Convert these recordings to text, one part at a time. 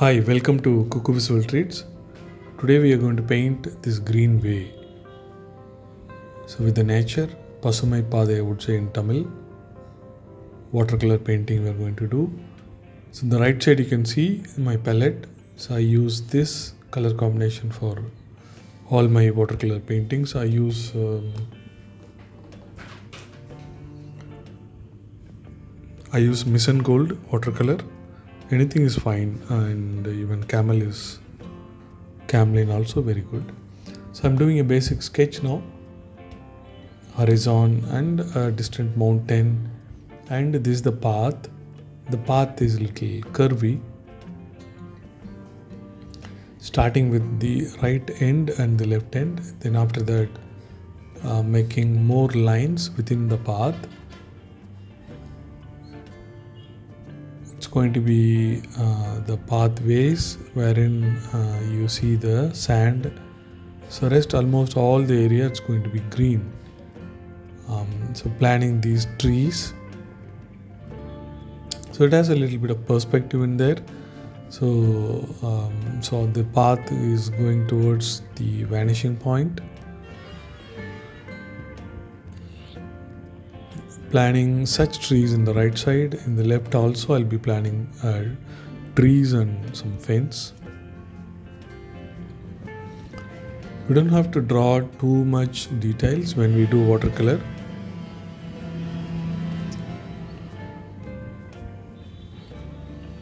Hi, welcome to Cuckoo Visual Treats. Today we are going to paint this green way. So with the nature, Pasumai Paade I would say in Tamil, watercolor painting we are going to do. So on the right side you can see my palette. So I use this color combination for all my watercolor paintings. I use Mission Gold watercolor. Anything is fine, and even Camelin also very good. So I'm doing a basic sketch now, horizon and a distant mountain, and this is the path. The path is little curvy, starting with the right end and the left end. Then after that, making more lines within the path. It's going to be the pathways wherein you see the sand. So rest almost all the area it's going to be green. So planning these trees. So it has a little bit of perspective in there. So the path is going towards the vanishing point. Planning such trees in the right side. In the left also I'll be planning trees and some fence. We don't have to draw too much details when we do watercolor.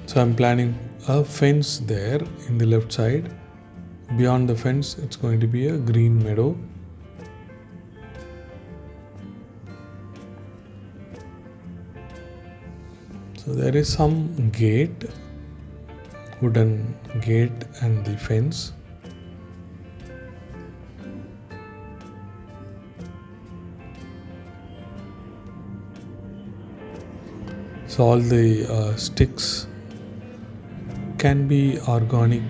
So I'm planning a fence there in the left side. Beyond the fence it's going to be a green meadow. So there is some gate, wooden gate and the fence. So all the sticks can be organic.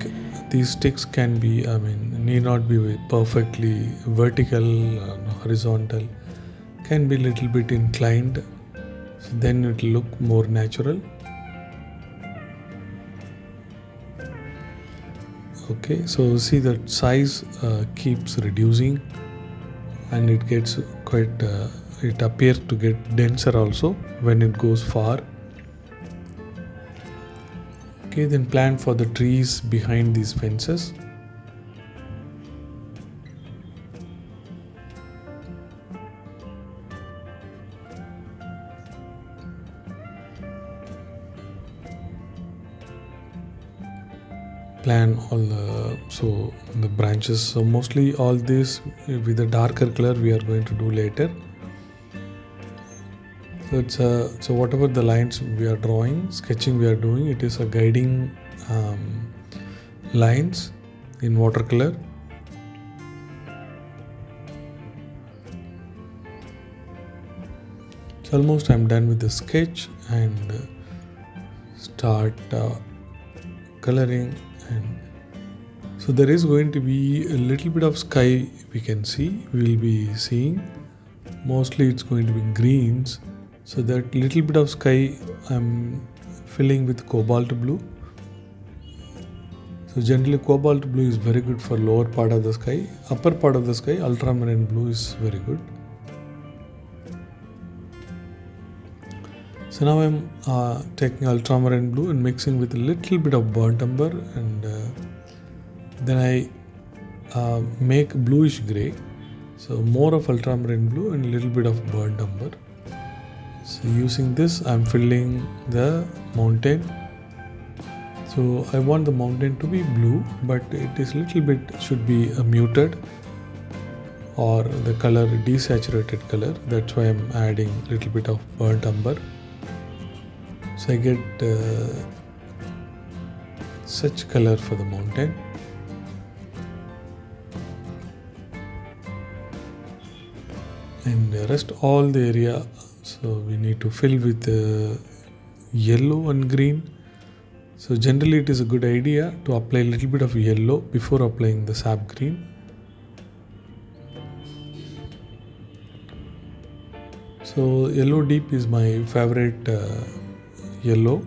These sticks can be, need not be perfectly vertical or horizontal. Can be little bit inclined. So then it will look more natural. Okay, so see that size keeps reducing, and it gets quite. It appears to get denser also when it goes far. Okay, then plan for the trees behind these fences. Plan all the branches. So mostly all this with a darker color we are going to do later. So it's so whatever the lines we are drawing, sketching we are doing, it is a guiding lines in watercolor. So almost I'm done with the sketch and start coloring. And so there is going to be a little bit of sky we can see. We will be seeing mostly it's going to be greens. So that little bit of sky I'm filling with cobalt blue. So generally cobalt blue is very good for lower part of the sky. Upper part of the sky, ultramarine blue is very good. So now I'm taking ultramarine blue and mixing with a little bit of burnt umber, and then I make bluish grey. So more of ultramarine blue and a little bit of burnt umber. So using this I'm filling the mountain. So I want the mountain to be blue, but it is little bit should be muted, or the color desaturated color. That's why I'm adding little bit of burnt umber. So I get such color for the mountain. And the rest all the area, so we need to fill with yellow and green. So generally it is a good idea to apply a little bit of yellow before applying the sap green. So yellow deep is my favorite yellow.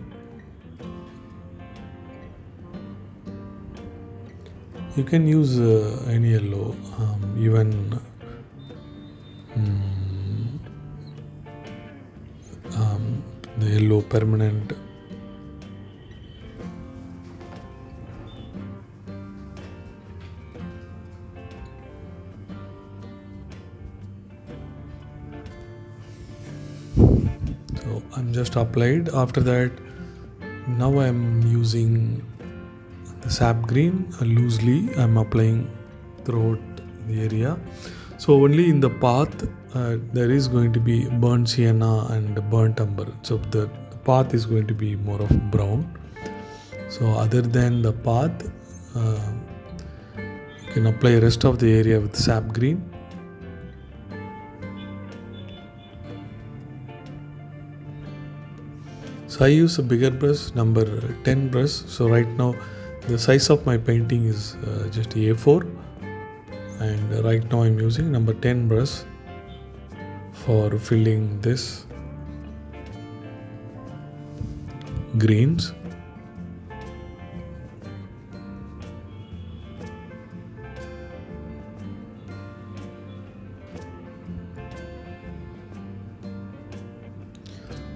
You can use any yellow, even the yellow permanent. So I'm just applied. After that, now I'm using the sap green loosely. I'm applying throughout the area. So only in the path there is going to be burnt sienna and burnt umber. So the path is going to be more of brown. So other than the path, you can apply rest of the area with sap green. So I use a bigger brush, number 10 brush. So right now the size of my painting is just A4, and right now I'm using number 10 brush for filling this greens.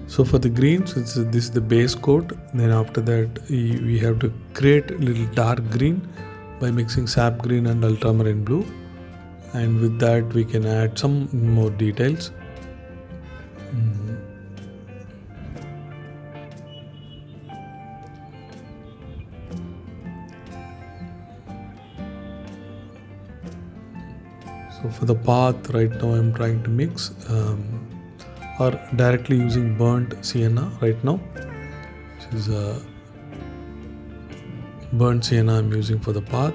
So for the greens, this is the base coat. Then after that, we have to create a little dark green by mixing sap green and ultramarine blue. And with that, we can add some more details. So for the path, right now I'm trying to mix or directly using burnt sienna right now. This is burnt sienna I'm using for the path.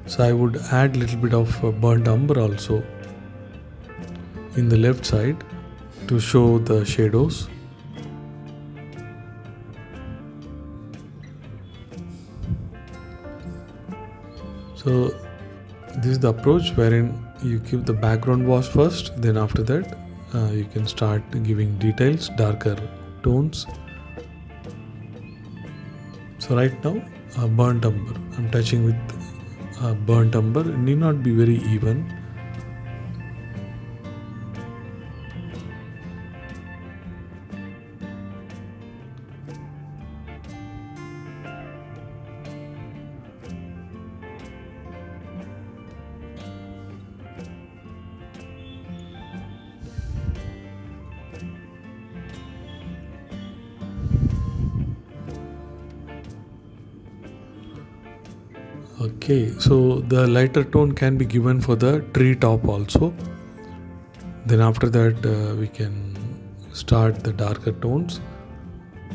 So I would add a little bit of burnt umber also in the left side to show the shadows. So this is the approach wherein you give the background wash first, then after that you can start giving details, darker tones. So right now burnt umber, I'm touching with burnt umber. It need not be very even. Okay, so the lighter tone can be given for the tree top also. Then after that we can start the darker tones.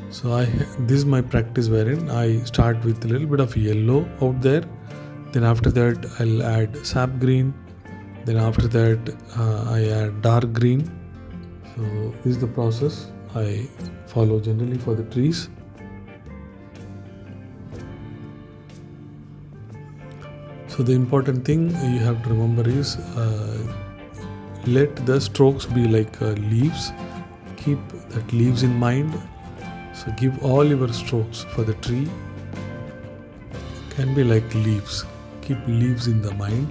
So this is my practice wherein I start with a little bit of yellow out there. Then after that I'll add sap green. Then after that I add dark green. So this is the process I follow generally for the trees. So the important thing you have to remember is let the strokes be like leaves. Keep that leaves in mind. So give all your strokes for the tree can be like leaves. Keep leaves in the mind.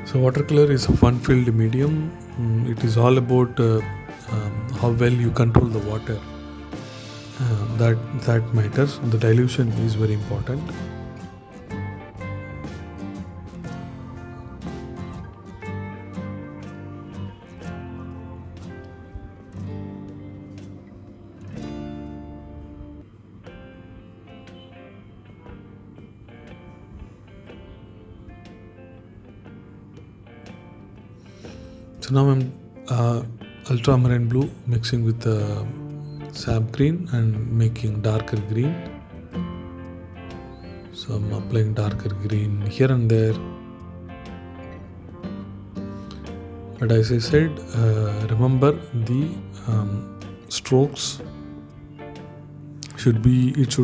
So watercolor is a fun-filled medium. It is all about how well you control the water. That matters. The dilution is very important. So now I'm ultramarine blue mixing with sap green and making darker green. So I'm applying darker green here and there. But as I said, remember the strokes should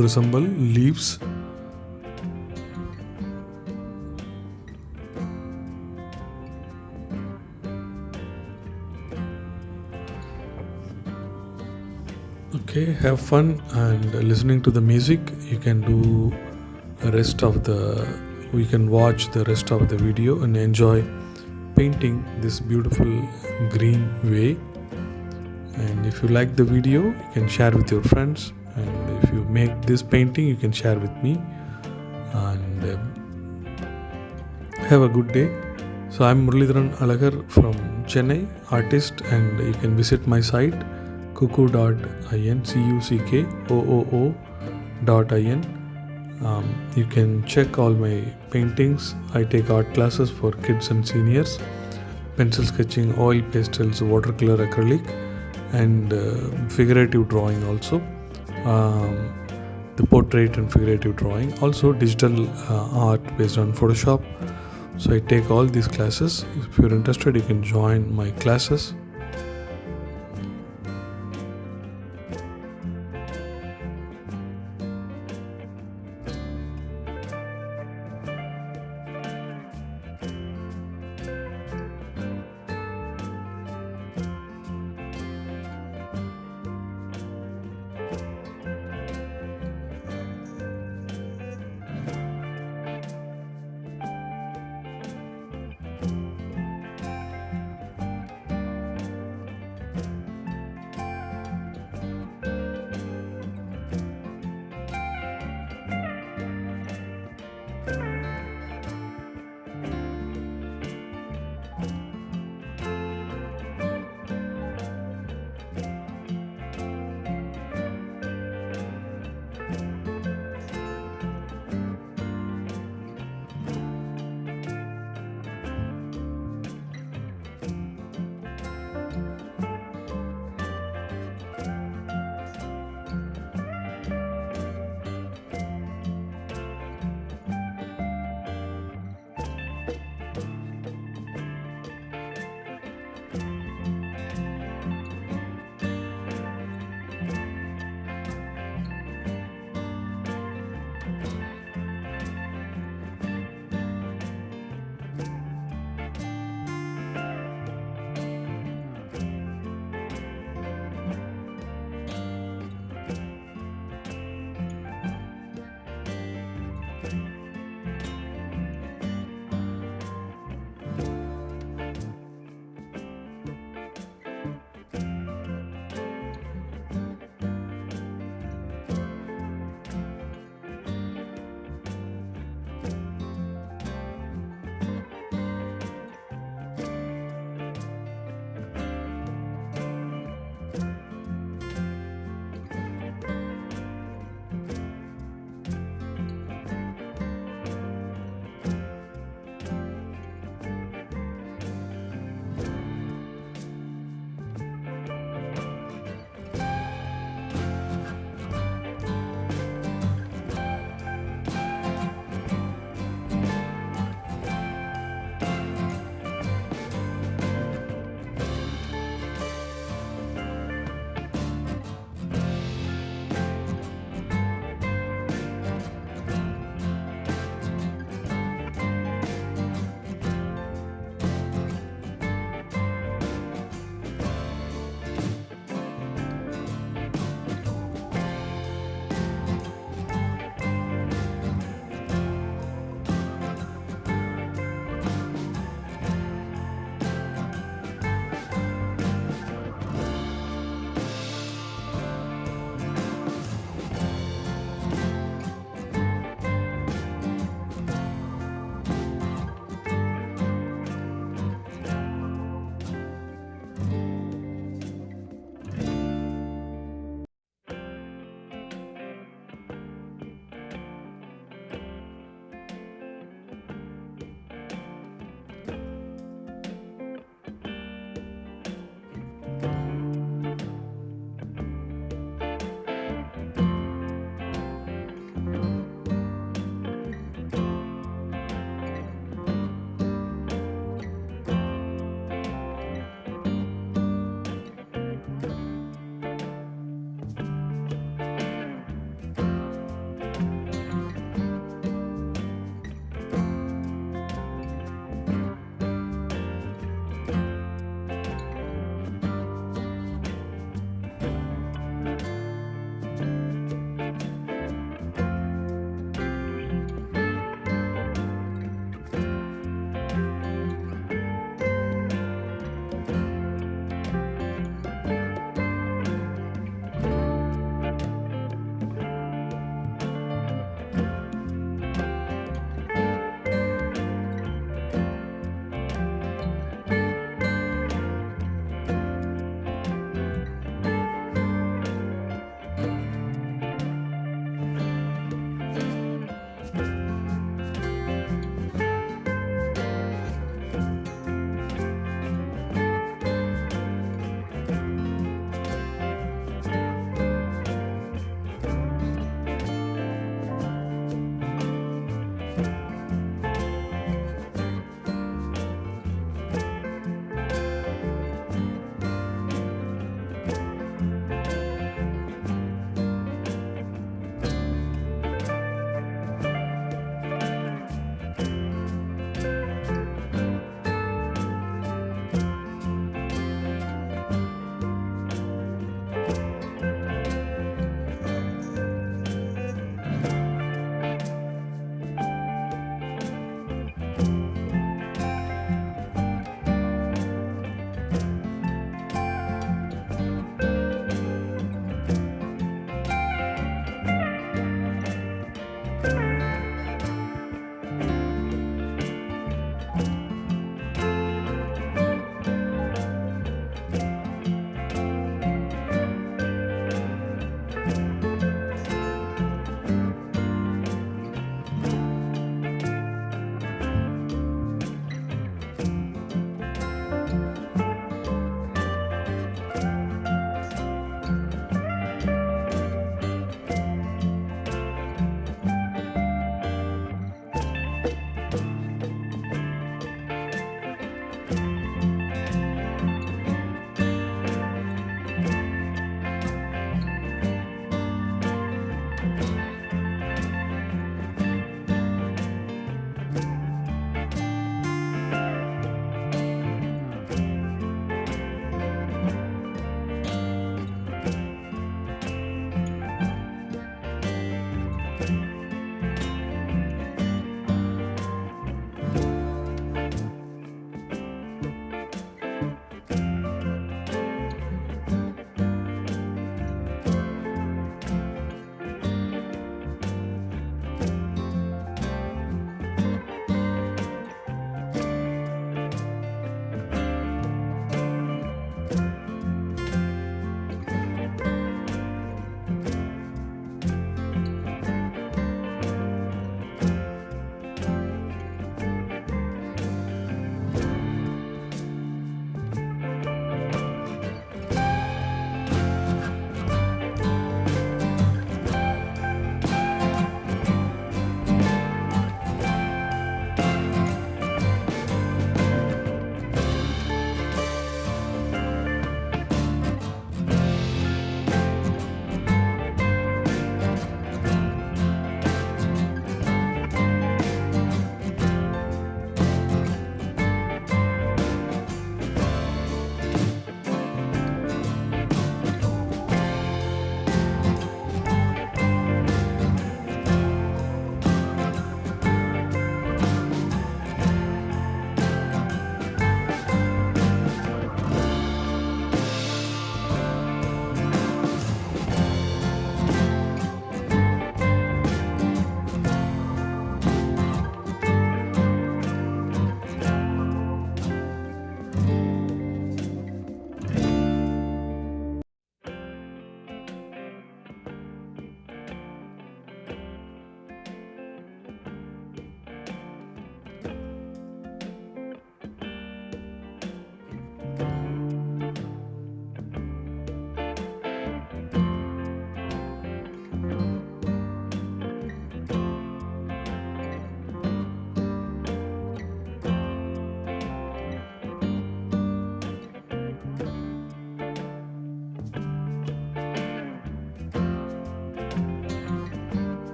resemble leaves. Okay, have fun and listening to the music. You can watch the rest of the video and enjoy painting this beautiful green way. And if you like the video, you can share with your friends, and if you make this painting, you can share with me. And have a good day. So I'm Muralidharan.alagar from Chennai, artist, and you can visit my site cuckoo.in, cuckoo.in. You can check all my paintings. I take art classes for kids and seniors, pencil sketching, oil pastels, watercolor, acrylic, and figurative drawing also, the portrait and figurative drawing, also digital art based on Photoshop. So I take all these classes. If you're interested, you can join my classes.